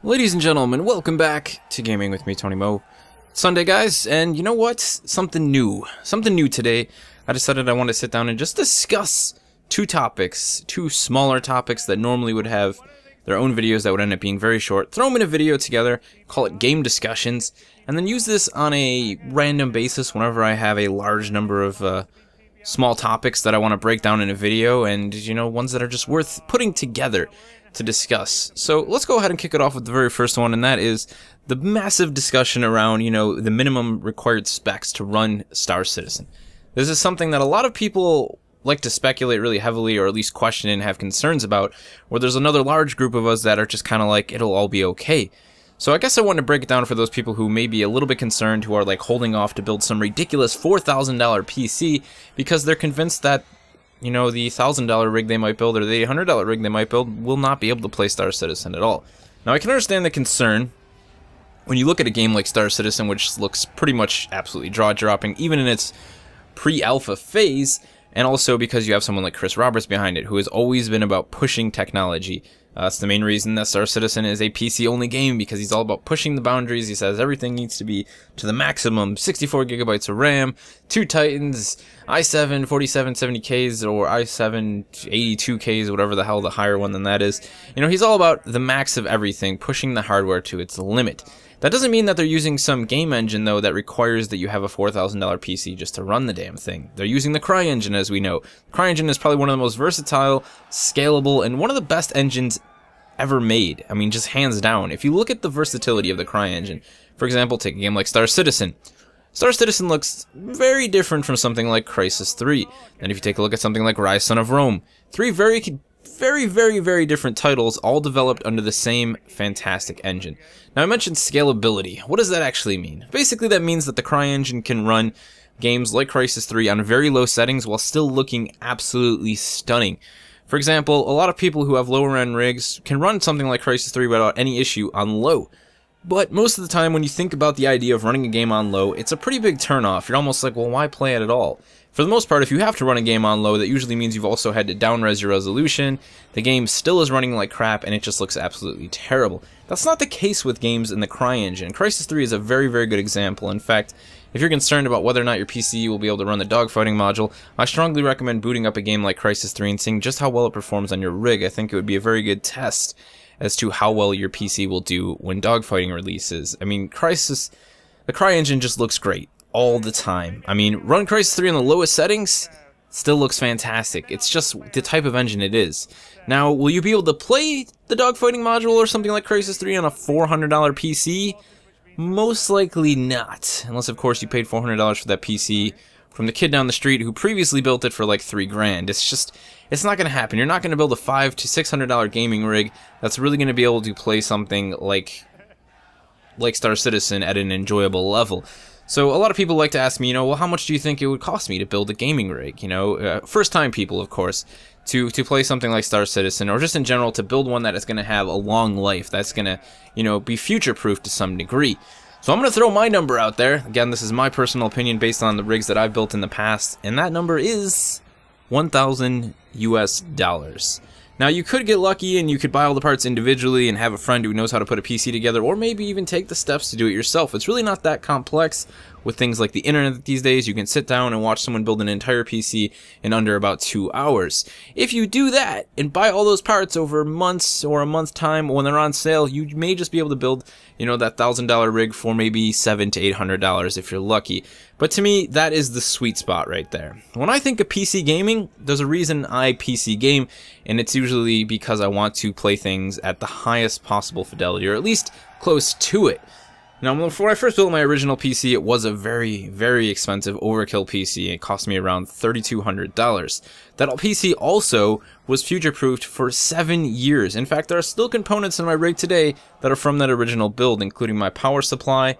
Ladies and gentlemen, welcome back to Gaming with me, Tony Mo. Sunday, guys, and you know what? Something new today. I decided I want to sit down and just discuss two smaller topics that normally would have their own videos that would end up being very short. Throw them in a video together, call it game discussions, and then use this on a random basis whenever I have a large number of small topics that I want to break down in a video, and you know, ones that are just worth putting together to discuss. So let's go ahead and kick it off with the very first one, and that is the massive discussion around, you know, the minimum required specs to run Star Citizen. This is something that a lot of people like to speculate really heavily, or at least question and have concerns about, where there's another large group of us that are just kind of like, it'll all be okay. So I guess I want to break it down for those people who may be a little bit concerned, who are like holding off to build some ridiculous $4,000 PC because they're convinced that, you know, the $1,000 rig they might build or the $800 rig they might build will not be able to play Star Citizen at all. Now, I can understand the concern when you look at a game like Star Citizen, which looks pretty much absolutely jaw-dropping, even in its pre-alpha phase, and also because you have someone like Chris Roberts behind it, who has always been about pushing technology. That's the main reason that Star Citizen is a PC-only game, because he's all about pushing the boundaries. He says everything needs to be to the maximum, 64 gigabytes of RAM, 2 Titans, i7 4770Ks or i7 82Ks, whatever the hell the higher one than that is. You know, he's all about the max of everything, pushing the hardware to its limit. That doesn't mean that they're using some game engine, though, that requires that you have a $4,000 PC just to run the damn thing. They're using the Cryengine, as we know. Cryengine is probably one of the most versatile, scalable, and one of the best engines ever made. I mean, just hands down. If you look at the versatility of the Cryengine, for example, take a game like Star Citizen. Star Citizen looks very different from something like Crysis 3. And if you take a look at something like Rise Son of Rome, three very different titles, all developed under the same fantastic engine. Now, I mentioned scalability. What does that actually mean? Basically, that means that the Cryengine can run games like Crysis 3 on very low settings while still looking absolutely stunning. For example, a lot of people who have lower end rigs can run something like Crysis 3 without any issue on low. But most of the time, when you think about the idea of running a game on low, it's a pretty big turnoff. You're almost like, well, why play it at all? For the most part, if you have to run a game on low, that usually means you've also had to down-res your resolution, the game still is running like crap, and it just looks absolutely terrible. That's not the case with games in the Cryengine. Crysis 3 is a very good example. In fact, if you're concerned about whether or not your PC will be able to run the dogfighting module, I strongly recommend booting up a game like Crysis 3 and seeing just how well it performs on your rig. I think it would be a very good test as to how well your PC will do when dogfighting releases. I mean, the Cryengine just looks great all the time. I mean, run Crysis 3 on the lowest settings, still looks fantastic. It's just the type of engine it is. Now, will you be able to play the dogfighting module or something like Crysis 3 on a $400 PC? Most likely not, unless of course you paid $400 for that PC from the kid down the street who previously built it for like $3 grand. It's not going to happen. You're not going to build a $500 to $600 gaming rig that's really going to be able to play something like Star Citizen at an enjoyable level. So a lot of people like to ask me, you know, well, how much do you think it would cost me to build a gaming rig? You know, first-time people, of course, to play something like Star Citizen, or just in general to build one that is going to have a long life, that's going to, you know, be future-proof to some degree. So I'm going to throw my number out there. Again, this is my personal opinion based on the rigs that I've built in the past, and that number is $1,000 US. Now, you could get lucky and you could buy all the parts individually and have a friend who knows how to put a PC together, or maybe even take the steps to do it yourself. It's really not that complex. With things like the internet these days, you can sit down and watch someone build an entire PC in under about 2 hours. If you do that and buy all those parts over months or a month's time when they're on sale, you may just be able to build, you know, that $1,000 rig for maybe $700 to $800 if you're lucky. But to me, that is the sweet spot right there. When I think of PC gaming, there's a reason I PC game, and it's usually because I want to play things at the highest possible fidelity, or at least close to it. Now, when I first built my original PC, it was a very expensive overkill PC. It cost me around $3,200. That PC also was future-proofed for 7 years. In fact, there are still components in my rig today that are from that original build, including my power supply,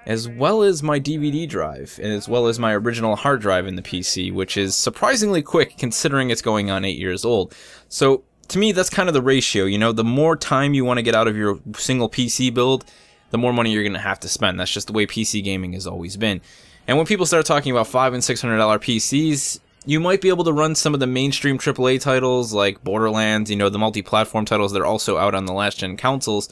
as well as my DVD drive, and as well as my original hard drive in the PC, which is surprisingly quick considering it's going on 8 years old. So, to me, that's kind of the ratio. You know, the more time you want to get out of your single PC build, the more money you're going to have to spend. That's just the way PC gaming has always been. And when people start talking about $500 and $600 PCs, you might be able to run some of the mainstream AAA titles like Borderlands, you know, the multi-platform titles that are also out on the last-gen consoles.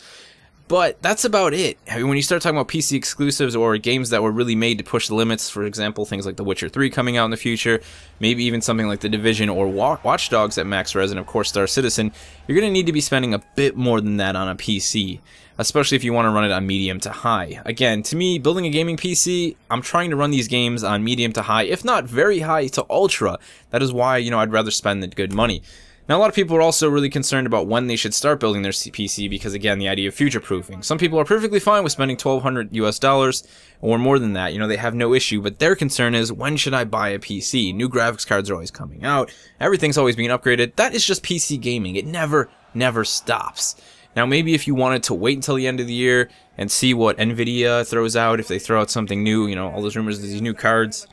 But that's about it. I mean, when you start talking about PC exclusives or games that were really made to push the limits, for example, things like The Witcher 3 coming out in the future, maybe even something like The Division or Watch Dogs at max res, and of course Star Citizen, you're going to need to be spending a bit more than that on a PC, especially if you want to run it on medium to high. Again, to me, building a gaming PC, I'm trying to run these games on medium to high, if not very high to ultra. That is why, I'd rather spend the good money. Now, a lot of people are also really concerned about when they should start building their PC because, again, the idea of future-proofing. Some people are perfectly fine with spending $1,200 US or more than that. They have no issue, but their concern is, when should I buy a PC? New graphics cards are always coming out. Everything's always being upgraded. That is just PC gaming. It never stops. Now, maybe if you wanted to wait until the end of the year and see what NVIDIA throws out, if they throw out something new, all those rumors of these new cards.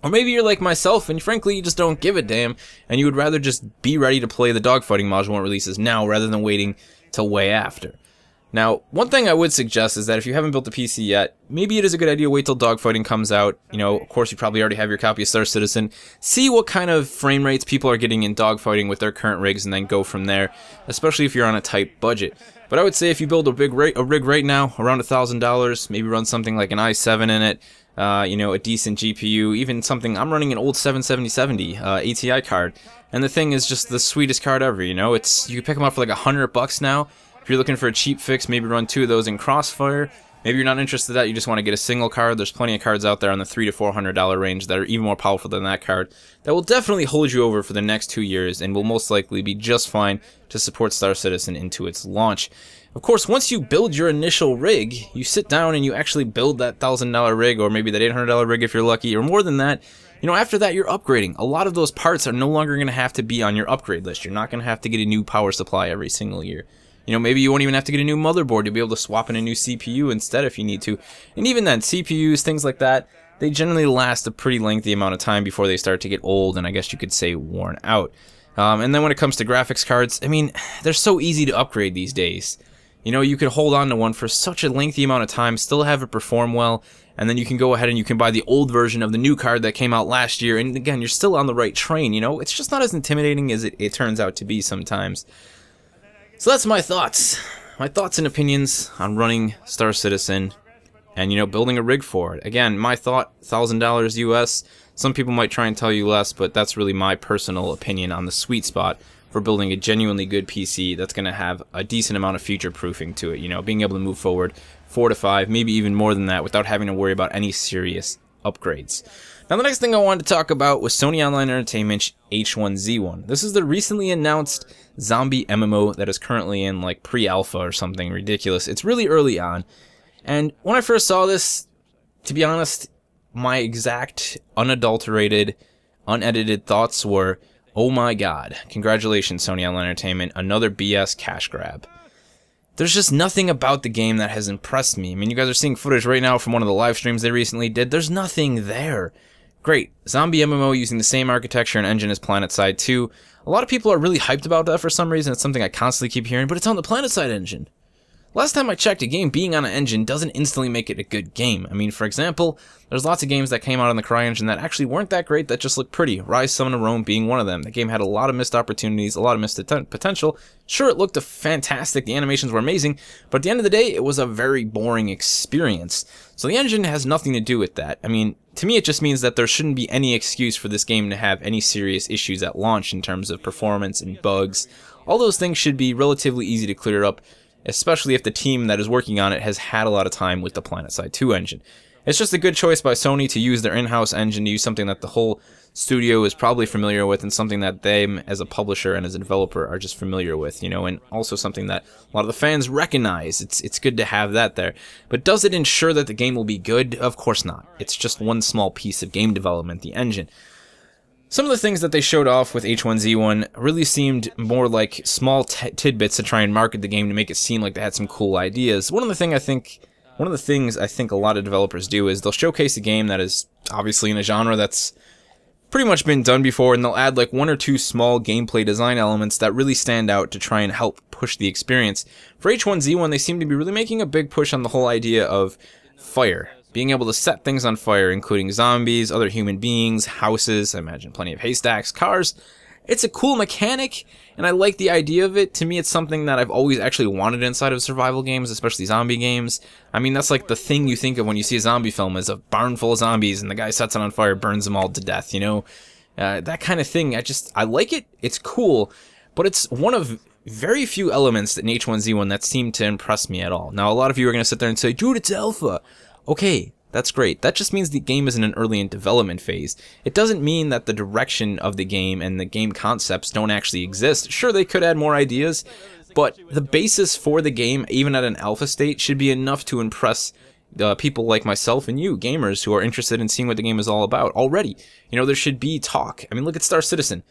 Or maybe you're like myself and frankly you just don't give a damn and you would rather just be ready to play the dogfighting module when it releases now rather than waiting till way after. Now, one thing I would suggest is that if you haven't built a PC yet, maybe it is a good idea to wait till dogfighting comes out. Of course you probably already have your copy of Star Citizen. See what kind of frame rates people are getting in dogfighting with their current rigs and then go from there, especially if you're on a tight budget. But I would say if you build a rig right now, around $1,000, maybe run something like an i7 in it, a decent GPU, even something, I'm running an old 7770 ATI card, and the thing is just the sweetest card ever, you can pick them up for like $100 now. If you're looking for a cheap fix, maybe run 2 of those in Crossfire. Maybe you're not interested in that, you just want to get a single card. There's plenty of cards out there on the $300 to $400 range that are even more powerful than that card that will definitely hold you over for the next 2 years and will most likely be just fine to support Star Citizen into its launch. Of course, once you build your initial rig, you sit down and you actually build that $1,000 rig, or maybe that $800 rig if you're lucky, or more than that. After that, you're upgrading. A lot of those parts are no longer going to have to be on your upgrade list. You're not going to have to get a new power supply every single year. Maybe you won't even have to get a new motherboard. You'll be able to swap in a new CPU instead if you need to. And even then, CPUs, things like that, they generally last a pretty lengthy amount of time before they start to get old and I guess you could say worn out. And then when it comes to graphics cards, they're so easy to upgrade these days. You could hold on to one for such a lengthy amount of time, still have it perform well, and then you can go ahead and you can buy the old version of the new card that came out last year, and again, you're still on the right train, It's just not as intimidating as it turns out to be sometimes. So that's my thoughts and opinions on running Star Citizen and, building a rig for it. Again, my thought, $1,000 US. Some people might try and tell you less, but that's really my personal opinion on the sweet spot for building a genuinely good PC that's going to have a decent amount of future-proofing to it, being able to move forward 4 to 5, maybe even more than that without having to worry about any serious upgrades. Now the next thing I wanted to talk about was Sony Online Entertainment's H1Z1. This is the recently announced Zombie MMO that is currently in like pre-alpha or something ridiculous. It's really early on, and when I first saw this, to be honest, my exact unadulterated, unedited thoughts were, oh my god, congratulations Sony Online Entertainment, another BS cash grab. There's just nothing about the game that has impressed me. You guys are seeing footage right now from one of the live streams they recently did. There's nothing there. Great, Zombie MMO using the same architecture and engine as PlanetSide 2. A lot of people are really hyped about that for some reason. It's something I constantly keep hearing, but it's on the PlanetSide engine. Last time I checked, a game being on an engine doesn't instantly make it a good game. For example, there's lots of games that came out on the Cryengine that actually weren't that great, that just looked pretty. Rise, Summon, and Rome being one of them. The game had a lot of missed opportunities, a lot of missed potential. Sure, it looked fantastic, the animations were amazing, but at the end of the day, it was a very boring experience. So the engine has nothing to do with that. To me, it just means that there shouldn't be any excuse for this game to have any serious issues at launch in terms of performance and bugs. All those things should be relatively easy to clear up, especially if the team that is working on it has had a lot of time with the PlanetSide 2 engine. It's just a good choice by Sony to use their in-house engine, to use something that the whole studio is probably familiar with, and something that them as a publisher and as a developer are just familiar with, and also something that a lot of the fans recognize. It's good to have that there. But does it ensure that the game will be good? Of course not. It's just one small piece of game development, the engine. Some of the things that they showed off with H1Z1 really seemed more like small tidbits to try and market the game to make it seem like they had some cool ideas. One of the things I think a lot of developers do is they'll showcase a game that is obviously in a genre that's pretty much been done before, and they'll add like 1 or 2 small gameplay design elements that really stand out to try and help push the experience. For H1Z1, they seem to be really making a big push on the whole idea of fire. Being able to set things on fire, including zombies, other human beings, houses, I imagine plenty of haystacks, cars, It's a cool mechanic, and I like the idea of it. To me, it's something that I've always actually wanted inside of survival games, especially zombie games. I mean, that's like the thing you think of when you see a zombie film, is a barn full of zombies, and the guy sets it on fire, burns them all to death, you know? That kind of thing, I like it, it's cool, but it's one of very few elements in H1Z1 that seem to impress me at all. Now, a lot of you are going to sit there and say, dude, it's alpha. Okay, that's great. That just means the game is in an early in development phase. It doesn't mean that the direction of the game and the game concepts don't actually exist. Sure, they could add more ideas, but the basis for the game, even at an alpha state, should be enough to impress people like myself and you, gamers, who are interested in seeing what the game is all about already. You know, there should be talk. I mean, look at Star Citizen.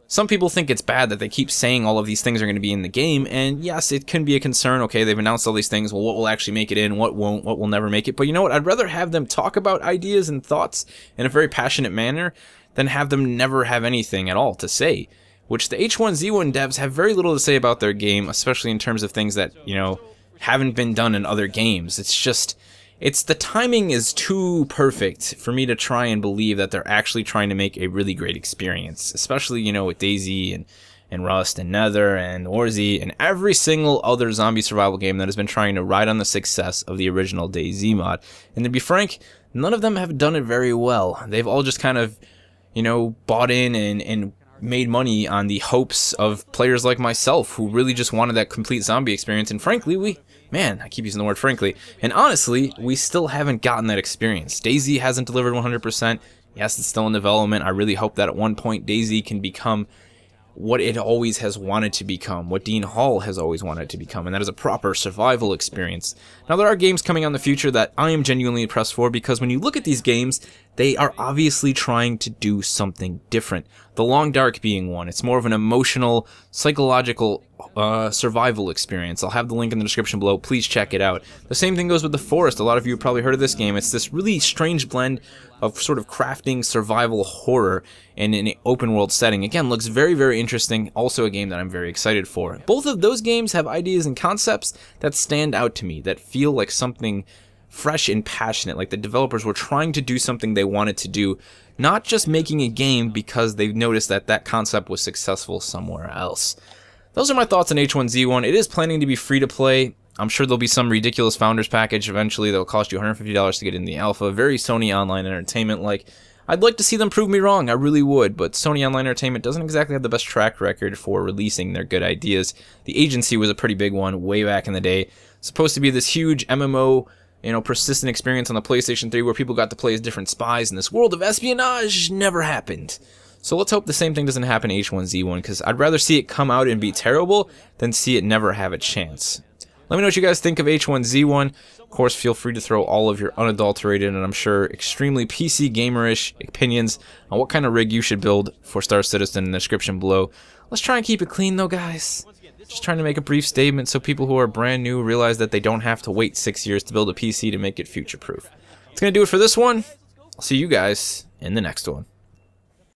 Some people think it's bad that they keep saying all of these things are going to be in the game, and yes, it can be a concern. Okay, they've announced all these things. Well, what will actually make it in? What won't? What will never make it? But you know what? I'd rather have them talk about ideas and thoughts in a very passionate manner than have them never have anything at all to say, which the H1Z1 devs have very little to say about their game, especially in terms of things that, you know, haven't been done in other games. It's just... the timing is too perfect for me to try and believe that they're actually trying to make a really great experience, especially, you know, with DayZ and Rust and Nether and Orzi and every single other zombie survival game that has been trying to ride on the success of the original DayZ mod. And to be frank, none of them have done it very well. They've all just kind of, you know, bought in and made money on the hopes of players like myself who really just wanted that complete zombie experience. And frankly, man, I keep using the word frankly, and honestly, we still haven't gotten that experience. DayZ hasn't delivered 100%. Yes, it's still in development. I really hope that at one point DayZ can become what it always has wanted to become, what Dean Hall has always wanted to become, and that is a proper survival experience. Now, there are games coming on in the future that I am genuinely impressed for, because when you look at these games, they are obviously trying to do something different. The Long Dark being one. It's more of an emotional, psychological survival experience. I'll have the link in the description below. Please check it out. The same thing goes with The Forest. A lot of you have probably heard of this game. It's this really strange blend of sort of crafting survival horror in an open world setting. Again, looks very, very interesting. Also a game that I'm very excited for. Both of those games have ideas and concepts that stand out to me, that feel like something fresh and passionate, like the developers were trying to do something they wanted to do, not just making a game because they've noticed that that concept was successful somewhere else. Those are my thoughts on H1Z1. It is planning to be free to play. I'm sure there'll be some ridiculous founders package eventually that will cost you $150 to get in the alpha. Very Sony Online Entertainment like. I'd like to see them prove me wrong, I really would, but Sony Online Entertainment doesn't exactly have the best track record for releasing their good ideas. The Agency was a pretty big one way back in the day. It's supposed to be this huge MMO, you know, persistent experience on the PlayStation 3 where people got to play as different spies in this world of espionage. Never happened. So let's hope the same thing doesn't happen to H1Z1, because I'd rather see it come out and be terrible than see it never have a chance. Let me know what you guys think of H1Z1. Of course, feel free to throw all of your unadulterated and I'm sure extremely PC gamerish opinions on what kind of rig you should build for Star Citizen in the description below. Let's try and keep it clean though, guys. Just trying to make a brief statement so people who are brand new realize that they don't have to wait 6 years to build a PC to make it future-proof. That's going to do it for this one. I'll see you guys in the next one.